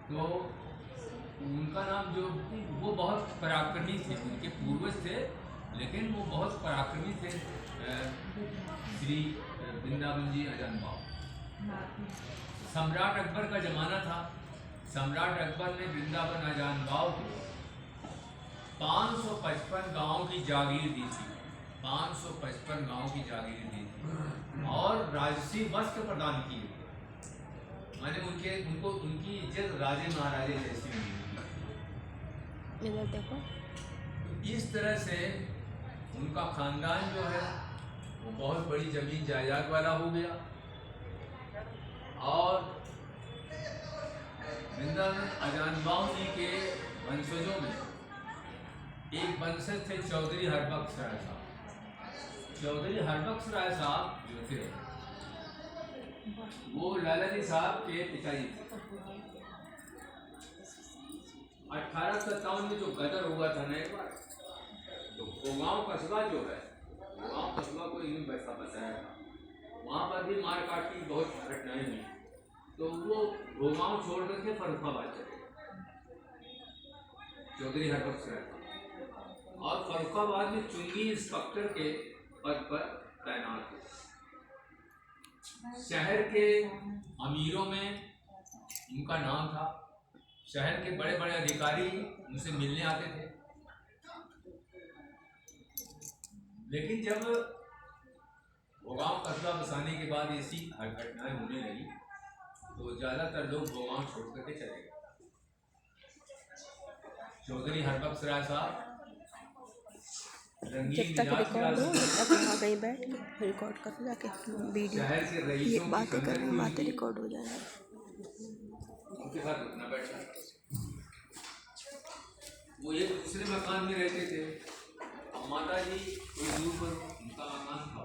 तो उनका नाम जो वो बहुत पराक्रमी थे, उनके पूर्वज थे, लेकिन वो बहुत पराक्रमी थे। श्री वृंदावन जी अजान बाव। सम्राट अकबर का जमाना था। सम्राट अकबर ने वृंदावन अजान बाव को 555 गांव की जागीर दी थी। 555 गांव की जागीर दी थी और राजसी वस्त्र प्रदान किए थे। माने उनको उनकी इज्जत राजे महाराजे जैसी मिली। इधर देखो। इस तरह से उनका खानदान जो है वो बहुत बड़ी जमीन जायदाद वाला हो गया। और वृंदावन अजान बाव जी के वंशजों में एक वंशज थे चौधरी हरबख्श राय साहब। चौधरी हरबख्श राय साहब जो थे वो लाला जी साहब के पिताजी थे। 1857 में जो गदर हुआ था ना एक बार, तो गोगांव कस्बा जो है, गोगांव कस्बा को इन्हीं वैसा बताया था, वहाँ पर भी मार काट की बहुत घटनाएं हुई। तो वो गोगांव छोड़ करके फर्रुखाबाद चले चौधरी हरबख्श राय साहब, और फर्रुखाबाद में चुंगी इंस्पेक्टर के पद पर तैनात थे। शहर के अमीरों में उनका नाम था। शहर के बड़े बड़े अधिकारी उनसे मिलने आते थे। लेकिन जब गोगांव कस्बा बसाने के बाद ऐसी घटनाएं होने लगी तो ज़्यादातर लोग गोगांव छोड़ करके चले गए। चौधरी हरबख्श राय साहब जब तक रिकॉर्ड हो तब वहाँ कहीं बैठ के रिकॉर्ड कर जाके वीडियो, ये बातें कर रही बातें रिकॉर्ड हो जाएंगी। उनके साथ उठना बैठना। वो एक दूसरे मकान में रहते थे। अब माता जी कोई दूर पर उनका मकान था,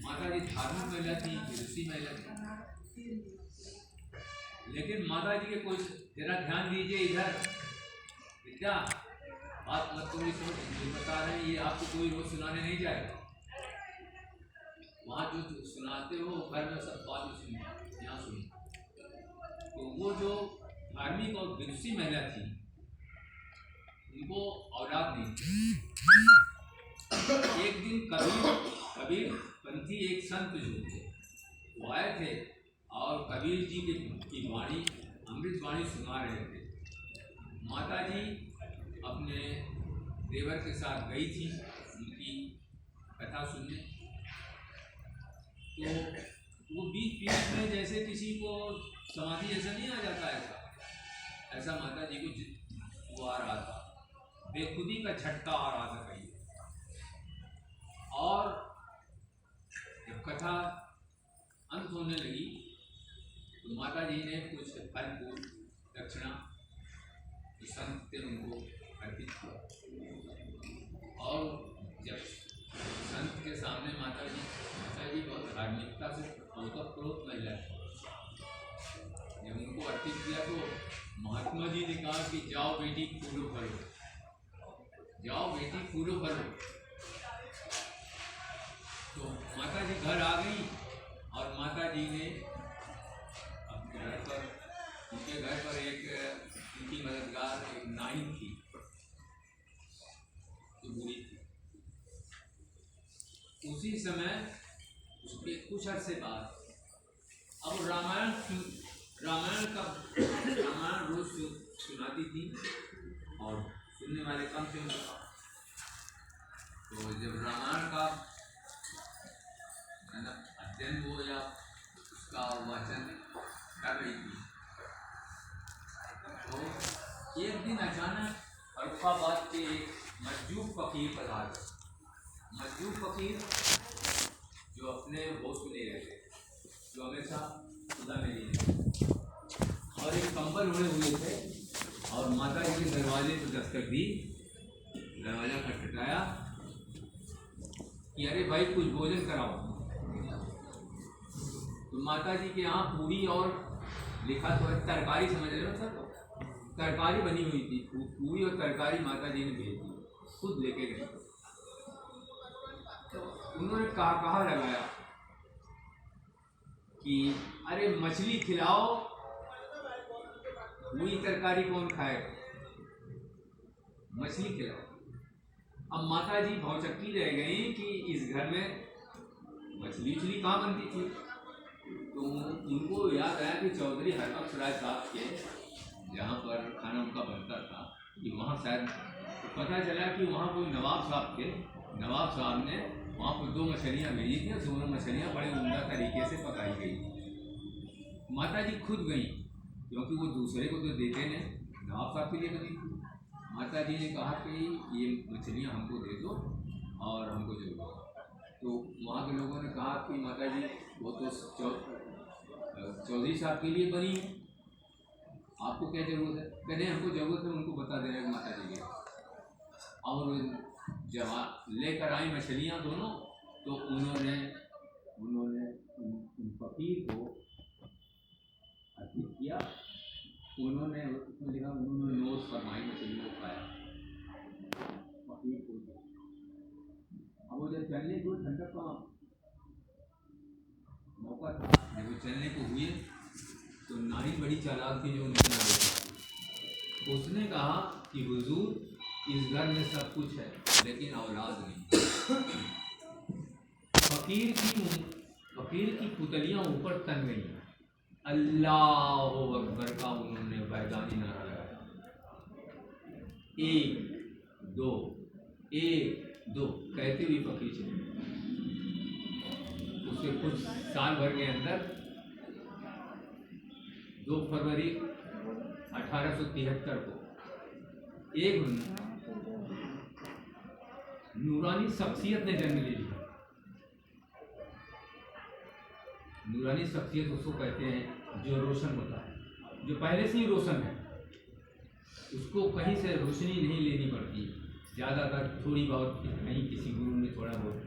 माता जी धार्मिक महिला थी, विदुषी महिला थी। लेकिन माता जी के कोई जरा ध्यान दीजिए इधर, क्या बात मत कोई सोच जो बता रहे हैं ये आपको कोई रोज सुनाने नहीं जाएगा। वहाँ जो सुनाते हो घर में सब बात में सुनिए, यहाँ सुनिए। तो वो जो धार्मिक और विदुषी महिला थी उनको औलाद नहीं थी। एक दिन कबीर पंथी एक संत जो थे वो आए थे और कबीर जी की वाणी अमृत वाणी सुना रहे थे। माता जी अपने देवर के साथ गई थी उनकी कथा सुनने। तो वो बीच बीच में जैसे किसी को समाधि जैसा नहीं आ जाता, ऐसा माता जी को वो आ रहा था, बेखुदी का झटका आ रहा था कहीं। और जब कथा अंत होने लगी तो माता जी ने कुछ फल फूल दक्षिणा जो संत थे उनको अर्पित किया। और जब संत के सामने माता जी बहुत धार्मिकता से ओतप्रोत महिला थी, जब उनको अर्पित किया तो महात्मा जी ने कहा कि जाओ बेटी फूलो फलो, जाओ बेटी फूलो फलो। तो माता जी घर आ गई और माता जी ने अपने घर पर, उनके घर पर एक उनकी मददगार एक नाई थी जो बूढ़ी थी। उसी समय उसके कुछ अर्से बाद अब रामायण रोज सुनाती थी और सुनने वाले कम थे उनका। तो जब रामायण का अध्ययन हो या उसका वाचन कर रही थी तो एक दिन अचानक फर्रुखाबाद के एक मजजूब फकीर पधारे। मजजूब फकीर जो अपने होश में नहीं रहते, जो हमेशा खुदा में नहीं रहते, और एक कंबल ओढ़े हुए थे और माता जी के दरवाजे पर दस्तक दी। दरवाजा खटखटाया कि अरे भाई कुछ भोजन कराओ। तो माता जी के यहाँ पूरी और लिखा तो है तरकारी, समझ रहे हो सर, तरकारी बनी हुई थी। पूरी और तरकारी माता जी ने भेज दी, खुद लेके गए। तो उन्होंने कहा लगाया कि अरे मछली खिलाओ पूरी तरकारी कौन खाए, मछली खिलाओ। अब माता जी भौचक्की रह गई कि इस घर में मछली उछली कहाँ बनती थी। तो उनको याद आया कि चौधरी हरबख्श राय साहब के जहाँ पर खाना उनका बनता था कि वहाँ शायद, तो पता चला कि वहाँ कोई नवाब साहब थे। नवाब साहब ने वहाँ पर 2 मछलियाँ भेजी थी और दोनों मछलियाँ बड़े उम्दा तरीके से पकाई गई। माता जी खुद गई, क्योंकि वो दूसरे को तो देते नहीं, नवाब साहब के लिए बनी थी। माता जी ने कहा कि ये मछलियाँ हमको दे दो और हमको जरूरत। तो वहाँ के लोगों ने कहा कि माता जी वो तो चौधरी साहब के लिए बनी, आपको क्या ज़रूरत है। कहने हमको ज़रूरत है, उनको बता देने की माता जी के। और जब लेकर आई मछलियाँ दोनों, तो उन्होंने उन फकीर को अर्पित किया। उन्होंने उसमें लिखा, उन्होंने नोश फरमाई, मछली को खाया फकीर को। अब वो जब चलने को ठंडक का मौका था, जब वो चलने को हुए तो नारी बड़ी चालाक थी जो उनके नारे थी। उसने कहा कि हुजूर इस घर में सब कुछ है लेकिन औलाद नहीं। फकीर की पुतलियां ऊपर तन गई। अल्लाह अकबर का उन्होंने बैदानी नारा लगाया, 1 2 1 2 कहते हुए फकीर चले। उसके कुछ साल भर के अंदर 2 फरवरी 1873 को एक नूरानी शख्सियत ने जन्म ले लिया। नूरानी शख्सियत उसको कहते हैं जो रोशन होता है, जो पहले से ही रोशन है, उसको कहीं से रोशनी नहीं लेनी पड़ती। ज़्यादातर थोड़ी बहुत नहीं, किसी गुरु ने थोड़ा बहुत,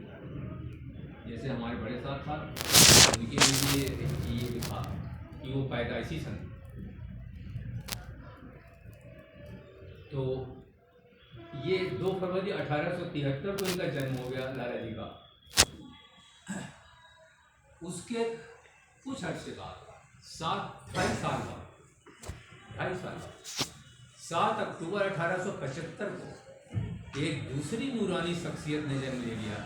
जैसे हमारे बड़े साहब उनके लिए ये लिखा कि वो पैदाइशी सन। तो ये 2 फरवरी 1873 को इनका जन्म हो गया लाला जी का। उसके कुछ अर्से बाद 7 अक्टूबर 1875 को एक दूसरी नूरानी शख्सियत ने जन्म ले लिया,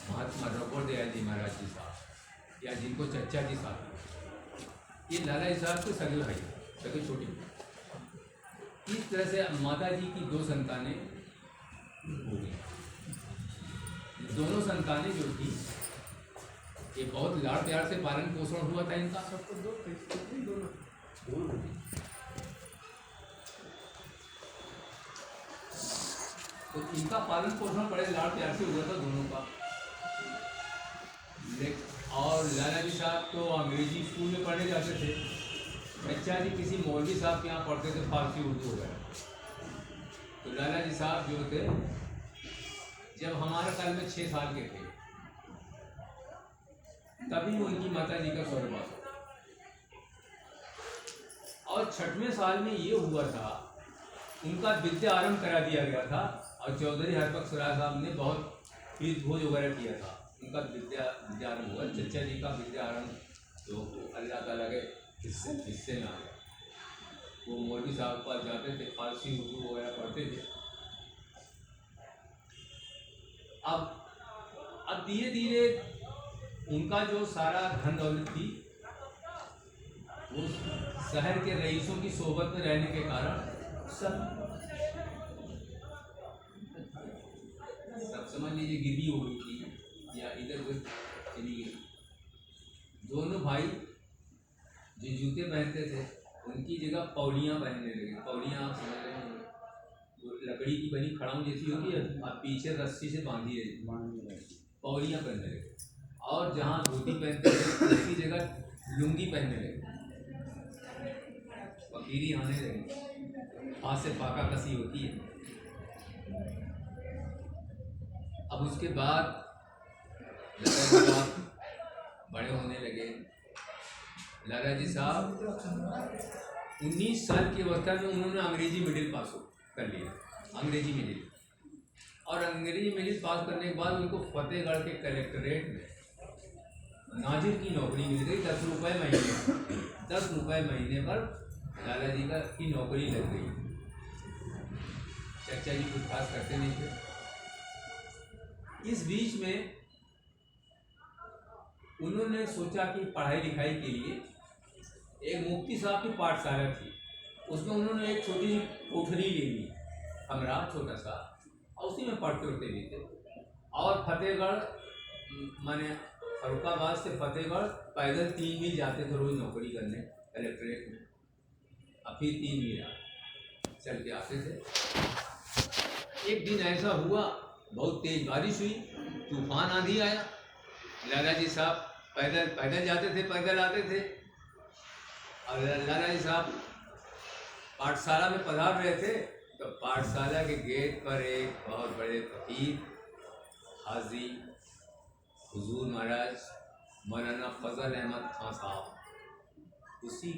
महात्मा द्रौपदी दयाल जी महाराज जी साहब, या जिनको चचा जी साहब। ये लाला जी साहब के सगे भाई, सगे छोटे। इस तरह से माता जी की 2 संतानें हो गई। दोनों संतानें जो थी, एक बहुत लाड़ प्यार से पालन पोषण हुआ था इनका, सबको दोनों। तो इनका पालन पोषण बड़े लाड़ प्यार से हुआ था दोनों का। और लाला जी साहब तो अंग्रेजी स्कूल में पढ़ने जाते थे, बच्चा जी किसी मौलवी साहब के यहाँ पढ़ते थे, फारसी उर्दू वगैरह। तो लाला जी साहब जो थे, जब हमारे काल में 6 साल के थे, तभी उनकी माता जी का स्वर्गवास हुआ। और 6वें साल में ये हुआ था, उनका विद्या आरंभ करा दिया गया था। और चौधरी हरबख्श राय साहब ने बहुत फीस भोज वगैरह किया था, उनका विद्या आरंभ हुआ। चचा जी का विद्या आरंभ तो अल्लाह ताला के हिस्से में आ गया। वो मौलवी साहब पास जाते थे, फारसी उर्दू वगैरह पढ़ते थे। अब धीरे धीरे उनका जो सारा धन दौलत थी, वो शहर के रईसों की सोबत में रहने के कारण सब समझ लीजिए गिरी हो गई थी या इधर उधर चली गई। दोनों भाई जो जूते पहनते थे, उनकी जगह पौड़ियाँ पहनने लगे। पौड़ियाँ आप समझ रहे हैं, वो लकड़ी की बनी खड़ाऊँ जैसी होती है, आप पीछे रस्सी से बांधी है, पौड़ियाँ पहनने लगे। और जहाँ धोती पहनते थे उसकी जगह लुंगी पहनने लगे, फकीरी आने लगी, हाथ से फाका कसी होती है। अब उसके बाद लाला जी साहब बड़े होने लगे। लाला जी साहब 19 साल की अवस्था में उन्होंने अंग्रेजी मिडिल पास कर लिया, अंग्रेजी मिडिल। और अंग्रेजी मिडिल पास करने के बाद उनको फतेहगढ़ के कलेक्ट्रेट में नाजिर की नौकरी मिल गई। 10 रुपये महीने पर लाला जी की नौकरी लग गई। चचा जी कुछ खास करते नहीं थे। इस बीच में उन्होंने सोचा कि पढ़ाई लिखाई के लिए एक मुफ्ती साहब की पाठशाला थी, उसमें उन्होंने एक छोटी सी कोठरी ले ली, कमरा छोटा सा, और उसी में पढ़ते उठते भी थे। और फतेहगढ़ माने फरुखाबाद से फतेहगढ़ पैदल 3 मील जाते थे रोज नौकरी करने कलेक्ट्रेट में, और फिर 3 मील चल के आते थे। एक दिन ऐसा हुआ, बहुत तेज बारिश हुई, तूफान आंधी आया। लाला जी साहब पैदल जाते थे, पैदल आते थे, और लाला जी साहब पाठशाला में पधार रहे थे, तो पाठशाला के गेट पर एक बहुत बड़े फकीर हाजी हुजूर महाराज मौलाना फजल अहमद खान साहब उसी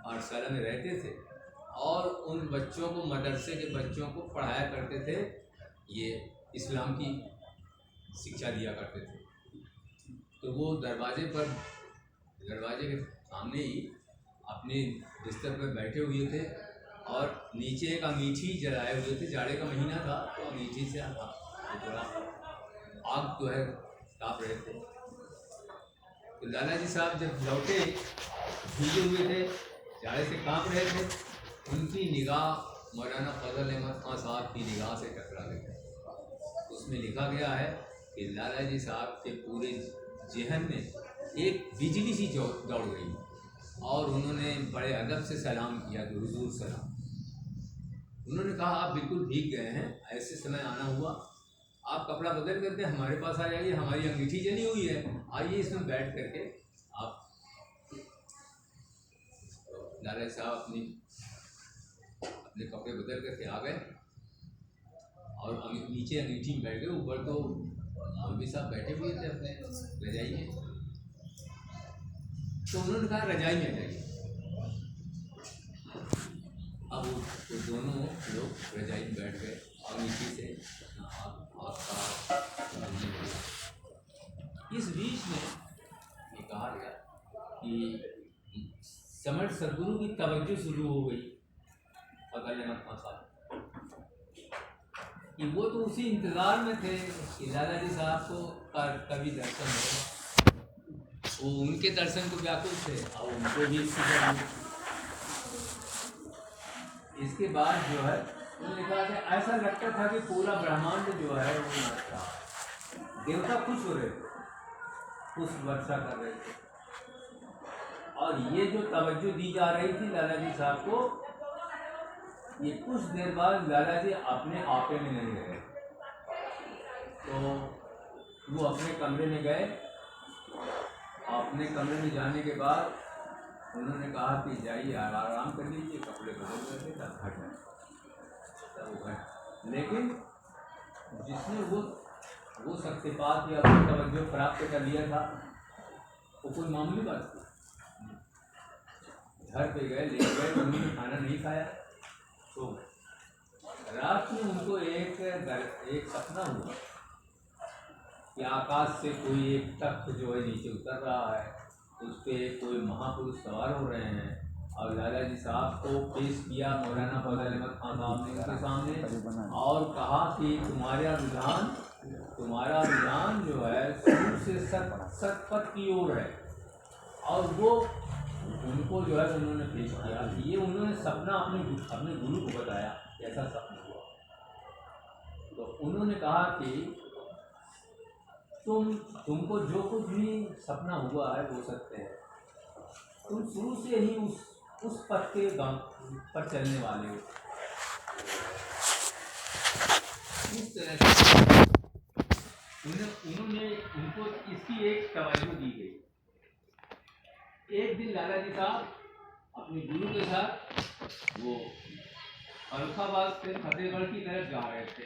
पाठशाला में रहते थे, और उन बच्चों को, मदरसे के बच्चों को पढ़ाया करते थे, ये इस्लाम की शिक्षा दिया करते थे। तो वो दरवाजे के सामने ही अपने बिस्तर पर बैठे हुए थे, और नीचे एक अंगीठी जलाए हुए थे। जाड़े का महीना था, तो अंगीठी से थोड़ा आग जो है ताप रहे थे। तो लाला जी साहब जब लौटे, भीगे हुए थे, जाड़े से कांप रहे थे, उनकी निगाह मौलाना फजल अहमद खान साहब की निगाह से टकरा गई। उसमें लिखा गया है कि लाला जी साहब के पूरे ज़हन में एक बिजली सी दौड़ गई, और उन्होंने बड़े अदब से सलाम किया कि हुजूर सलाम। उन्होंने कहा, आप बिल्कुल भीग गए हैं, ऐसे समय आना हुआ, आप कपड़ा बदल करके हमारे पास आ जाइए, हमारी अंगीठी जली हुई है, आइए इसमें बैठ करके आप। लाला साहब अपने कपड़े बदल करके आ गए, और नीचे अंगीठी में बैठ गए। ऊपर तो मौलवी साहब बैठे हुए थे अपने रजाई में, तो उन्होंने कहा रजाई में जाइए। अब वो दोनों लोग रजाई में बैठ गए, और नीचे से इस बीच में ये कहा गया कि समर्थ सदगुरु की तवज्जो शुरू हो गई फजल अहमद खान साहब कि वो तो उसी इंतज़ार में थे कि लाला जी साहब को कभी दर्शन होगा। वो उनके दर्शन को व्याकुल थे, और उनको भी इसके बाद जो है उन्होंने कहा कि ऐसा लगता था कि पूरा ब्रह्मांड जो है वो था, देवता खुश हो रहे थे, खुश वर्षा कर रहे थे, और ये जो तवज्जो दी जा रही थी लाला जी साहब को, ये कुछ देर बाद लाला जी अपने आपे में नहीं रहे, तो वो अपने कमरे में गए। अपने कमरे में जाने के बाद उन्होंने कहा कि जाइए आराम कर लीजिए, कपड़े बदल करके तब घट। लेकिन जिसने वो शक्तिपात या अपनी तवज्जो प्राप्त कर लिया था, वो कोई मामूली बात थी। घर पे गए, ले गए, उन्होंने खाना नहीं खाया, तो रात में उनको एक सपना हुआ कि आकाश से कोई एक तख्त जो है नीचे उतर रहा है, उस पर कोई महापुरुष सवार हो रहे हैं, और लाला जी साहब को पेश किया मौलाना फजल अहमद खान साहब ने उनके सामने, और कहा कि तुम्हारा रुझान जो है शुरू से सतपथ की ओर है। और वो उनको जो है उन्होंने पेश किया, ये उन्होंने सपना अपने गुरु को बताया, ऐसा सपना हुआ। तो उन्होंने कहा कि तुमको जो कुछ भी सपना हुआ है वो सत्य है, तुम शुरू से ही उस पथ के पर चलने वाले हो। इस तरह से उनको इसकी एक तवज्जो दी गई। एक दिन लाला जी साहब अपने गुरु के साथ वो फरुखाबाद से फतेहगढ़ की तरफ जा रहे थे।